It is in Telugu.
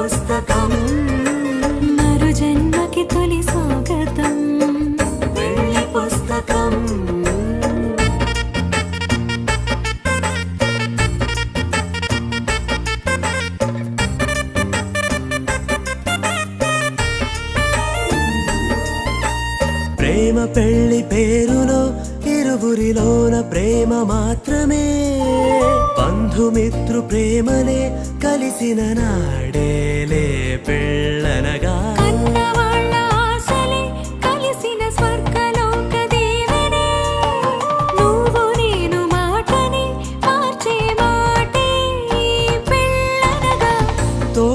పుస్తకం మరు జన్మకి తొలి స్వాగతం పెళ్లి పుస్తకం ప్రేమ పెళ్లి పేరులో ఇరువురిలోన ప్రేమ మాత్రమే బంధుమిత్రు ప్రేమలే కలిసిన నాడే